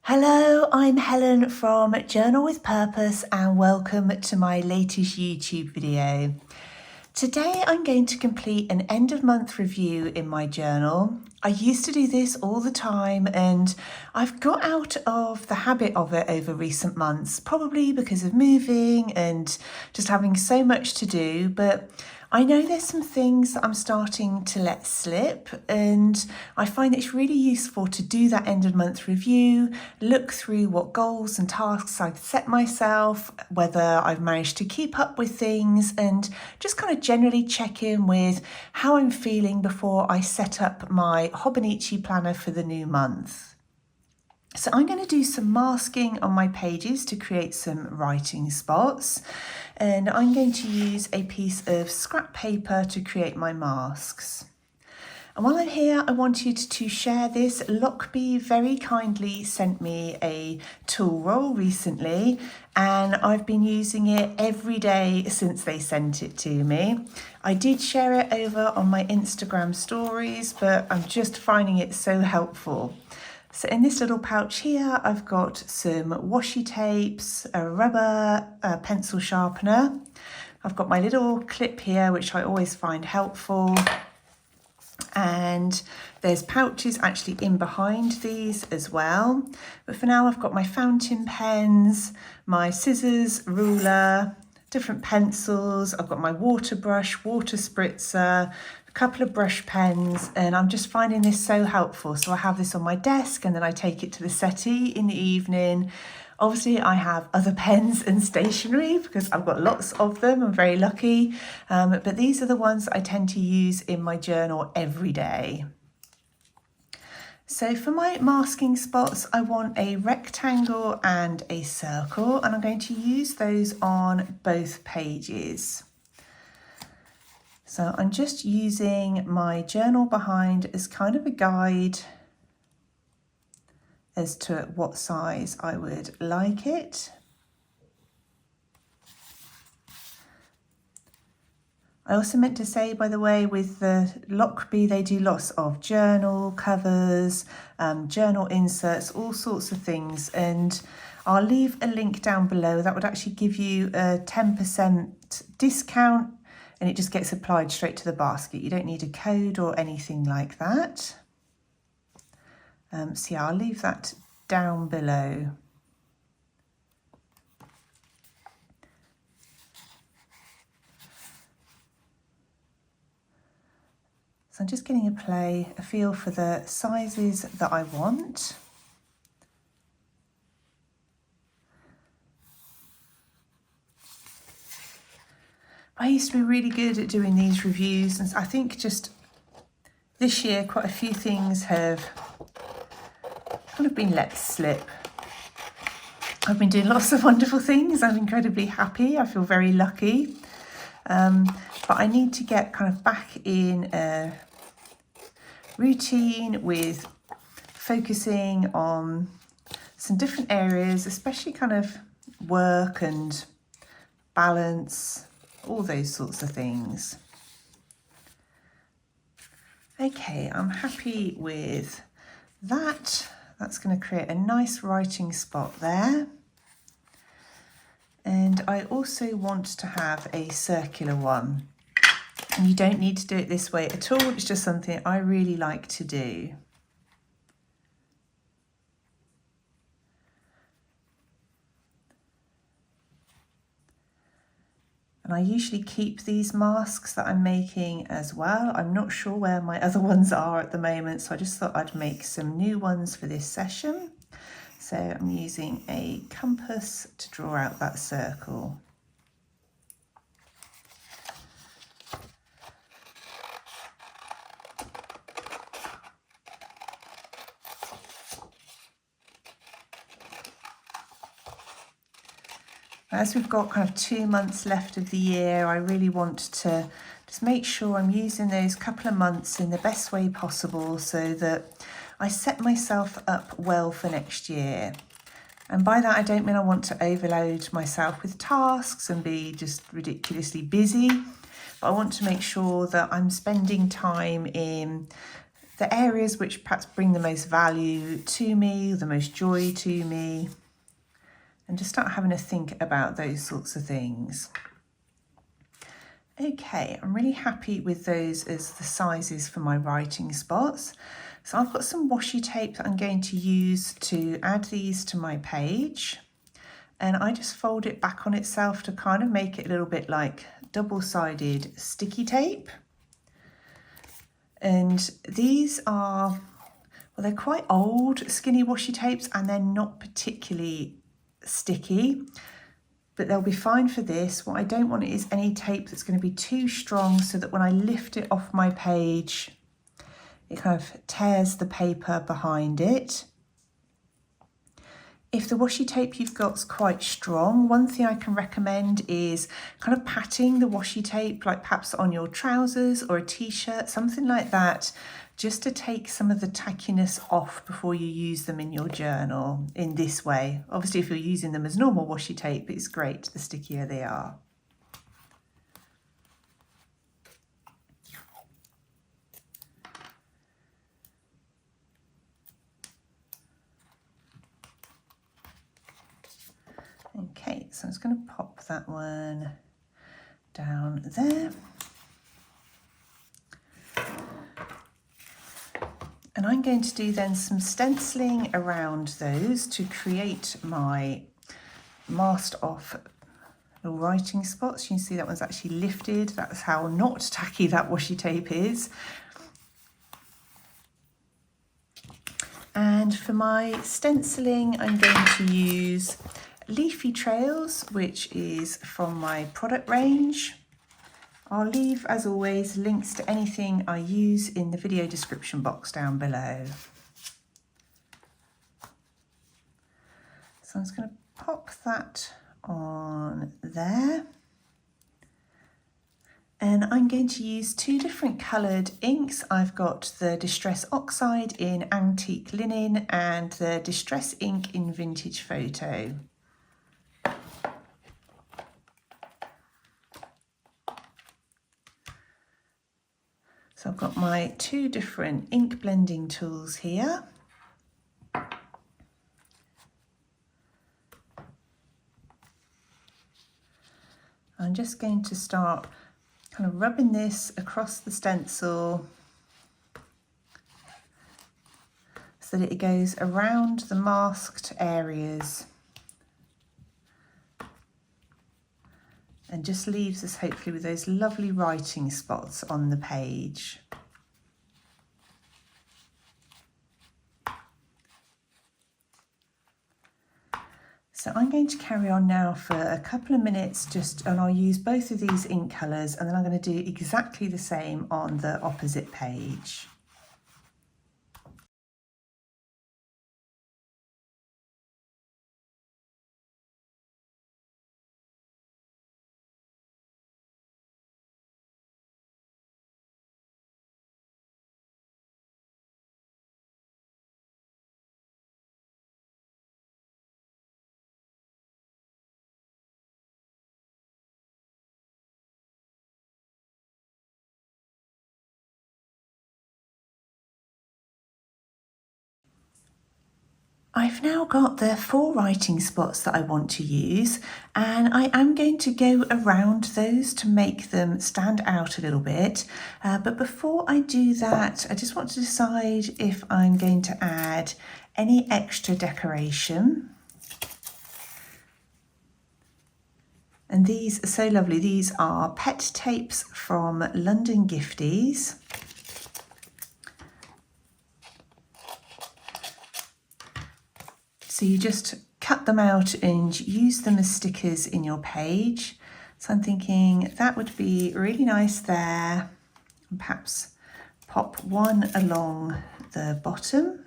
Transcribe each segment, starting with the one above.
Hello, I'm Helen from Journal with Purpose and welcome to my latest YouTube video. Today I'm going to complete an end of month review in my journal. I used to do this all the time and I've got out of the habit of it over recent months, probably because of moving and just having so much to do, but I know there's some things that I'm starting to let slip, and I find it's really useful to do that end of month review, look through what goals and tasks I've set myself, whether I've managed to keep up with things, and just kind of generally check in with how I'm feeling before I set up my Hobonichi planner for the new month. So I'm going to do some masking on my pages to create some writing spots, and I'm going to use a piece of scrap paper to create my masks. And while I'm here, I wanted to share this. Lockbee very kindly sent me a tool roll recently, and I've been using it every day since they sent it to me. I did share it over on my Instagram stories, but I'm just finding it so helpful. So in this little pouch here, I've got some washi tapes, a rubber pencil sharpener. I've got my little clip here, which I always find helpful. And there's pouches actually in behind these as well. But for now, I've got my fountain pens, my scissors, ruler, different pencils. I've got my water brush, water spritzer, a couple of brush pens, and I'm just finding this so helpful. So I have this on my desk and then I take it to the settee in the evening. Obviously, I have other pens and stationery because I've got lots of them. I'm very lucky. But these are the ones that I tend to use in my journal every day. So for my masking spots, I want a rectangle and a circle, and I'm going to use those on both pages. So I'm just using my journal behind as kind of a guide as to what size I would like it. I also meant to say, by the way, with the Lockbee, they do lots of journal covers, journal inserts, all sorts of things. And I'll leave a link down below. That would actually give you a 10% discount, and it just gets applied straight to the basket. You don't need a code or anything like that. So yeah, I'll leave that down below. So I'm just getting a feel for the sizes that I want. I used to be really good at doing these reviews, and I think just this year quite a few things have kind of been let slip. I've been doing lots of wonderful things. I'm incredibly happy. I feel very lucky. But I need to get kind of back in a routine with focusing on some different areas, especially kind of work and balance, all those sorts of things. Okay, I'm happy with that. That's going to create a nice writing spot there. And I also want to have a circular one. And you don't need to do it this way at all. It's just something I really like to do. And I usually keep these masks that I'm making as well. I'm not sure where my other ones are at the moment, so I just thought I'd make some new ones for this session. So I'm using a compass to draw out that circle. As we've got kind of 2 months left of the year, I really want to just make sure I'm using those couple of months in the best way possible so that I set myself up well for next year. And by that, I don't mean I want to overload myself with tasks and be just ridiculously busy, but I want to make sure that I'm spending time in the areas which perhaps bring the most value to me, the most joy to me, and just start having a think about those sorts of things. Okay, I'm really happy with those as the sizes for my writing spots. So I've got some washi tape that I'm going to use to add these to my page. And I just fold it back on itself to kind of make it a little bit like double-sided sticky tape. And these are, well, they're quite old skinny washi tapes and they're not particularly sticky, but they'll be fine for this. What I don't want is any tape that's going to be too strong so that when I lift it off my page, it kind of tears the paper behind it. If the washi tape you've got is quite strong, one thing I can recommend is kind of patting the washi tape, like perhaps on your trousers or a t-shirt, something like that, just to take some of the tackiness off before you use them in your journal in this way. Obviously, if you're using them as normal washi tape, it's great, the stickier they are. Okay, so I'm just going to pop that one down there. And I'm going to do then some stenciling around those to create my masked off little writing spots. You can see that one's actually lifted. That's how not tacky that washi tape is. And for my stenciling, I'm going to use Leafy Trails, which is from my product range. I'll leave, as always, links to anything I use in the video description box down below. So I'm just going to pop that on there. And I'm going to use two different coloured inks. I've got the Distress Oxide in Antique Linen and the Distress Ink in Vintage Photo. So I've got my two different ink blending tools here. I'm just going to start kind of rubbing this across the stencil so that it goes around the masked areas and just leaves us hopefully with those lovely writing spots on the page. So I'm going to carry on now for a couple of minutes and I'll use both of these ink colours, and then I'm going to do exactly the same on the opposite page. I've now got the 4 writing spots that I want to use, and I am going to go around those to make them stand out a little bit. But before I do that, I just want to decide if I'm going to add any extra decoration. And these are so lovely. These are pet tapes from London Gifties. So you just cut them out and use them as stickers in your page. So I'm thinking that would be really nice there. And perhaps pop one along the bottom.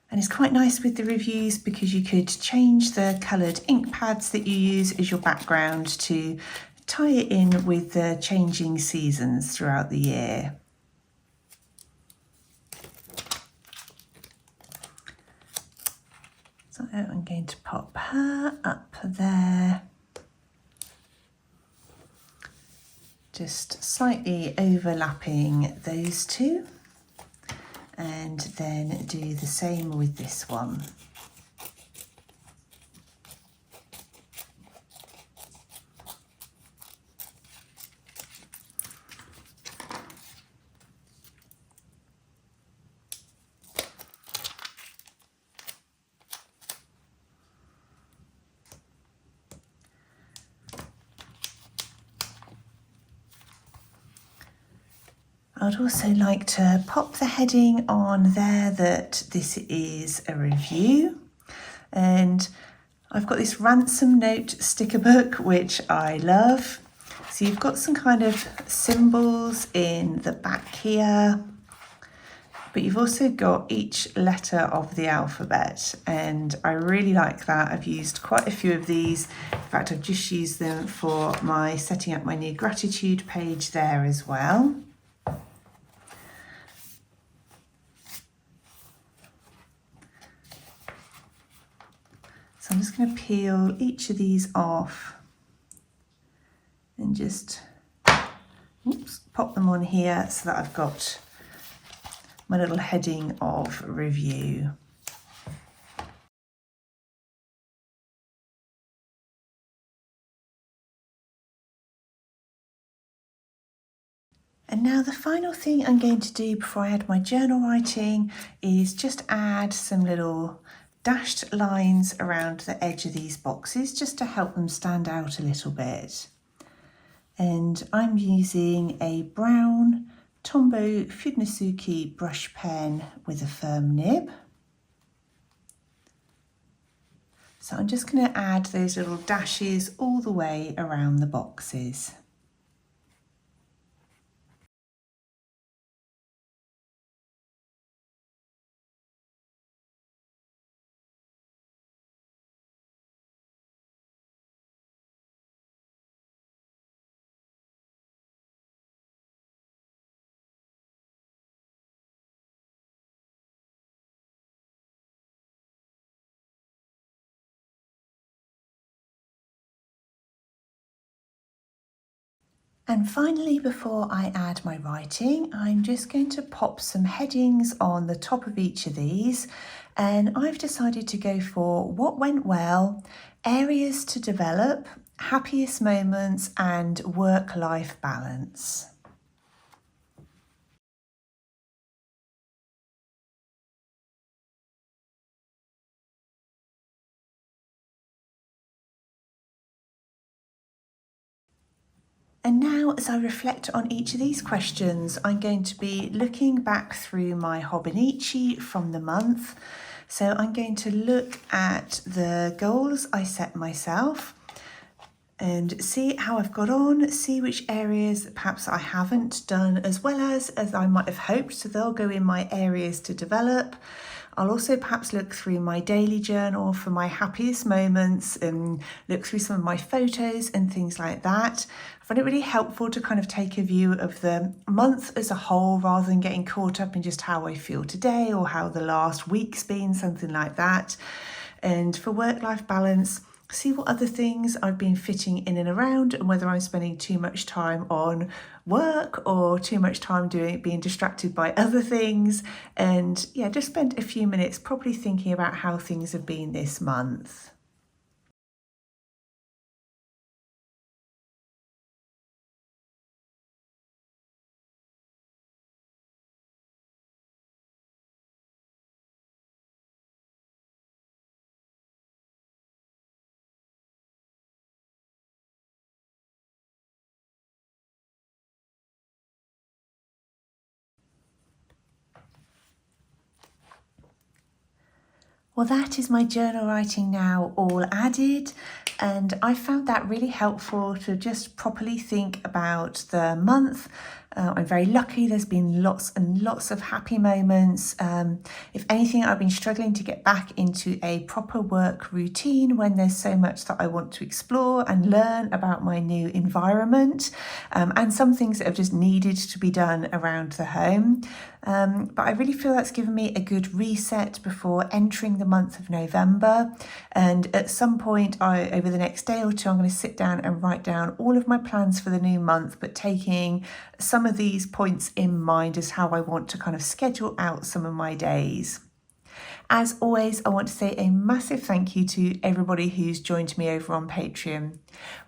And it's quite nice with the reviews because you could change the coloured ink pads that you use as your background to tie it in with the changing seasons throughout the year. So I'm going to pop her up there, just slightly overlapping those two, and then do the same with this one. I'd also like to pop the heading on there that this is a review, and I've got this ransom note sticker book which I love. So you've got some kind of symbols in the back here, but you've also got each letter of the alphabet, and I really like that. I've used quite a few of these. In fact, I've just used them for my setting up my new gratitude page there as well. So I'm just going to peel each of these off and just pop them on here so that I've got my little heading of review. And now the final thing I'm going to do before I add my journal writing is just add some little dashed lines around the edge of these boxes just to help them stand out a little bit. And I'm using a brown Tombow Fudnasuki brush pen with a firm nib. So I'm just going to add those little dashes all the way around the boxes. And finally, before I add my writing, I'm just going to pop some headings on the top of each of these. And I've decided to go for what went well, areas to develop, happiest moments, and work-life balance. And now, as I reflect on each of these questions, I'm going to be looking back through my Hobonichi from the month. So I'm going to look at the goals I set myself and see how I've got on, see which areas that perhaps I haven't done as well as I might have hoped. So they'll go in my areas to develop. I'll also perhaps look through my daily journal for my happiest moments and look through some of my photos and things like that. I find it really helpful to kind of take a view of the month as a whole rather than getting caught up in just how I feel today or how the last week's been, something like that. And for work-life balance, see what other things I've been fitting in and around and whether I'm spending too much time on work or too much time being distracted by other things. And yeah, just spend a few minutes probably thinking about how things have been this month. Well, that is my journal writing now all added, and I found that really helpful to just properly think about the month I'm very lucky. There's been lots and lots of happy moments. If anything, I've been struggling to get back into a proper work routine when there's so much that I want to explore and learn about my new environment, and some things that have just needed to be done around the home. But I really feel that's given me a good reset before entering the month of November. And at some point over the next day or two, I'm going to sit down and write down all of my plans for the new month, but taking some of these points in mind as how I want to kind of schedule out some of my days. As always, I want to say a massive thank you to everybody who's joined me over on Patreon.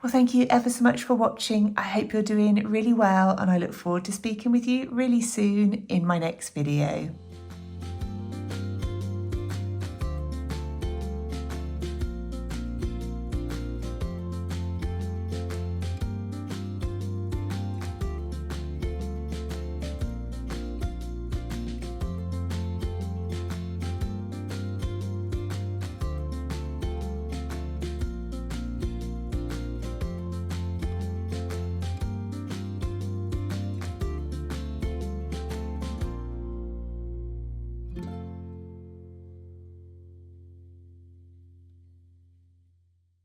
Well, thank you ever so much for watching. I hope you're doing really well, and I look forward to speaking with you really soon in my next video.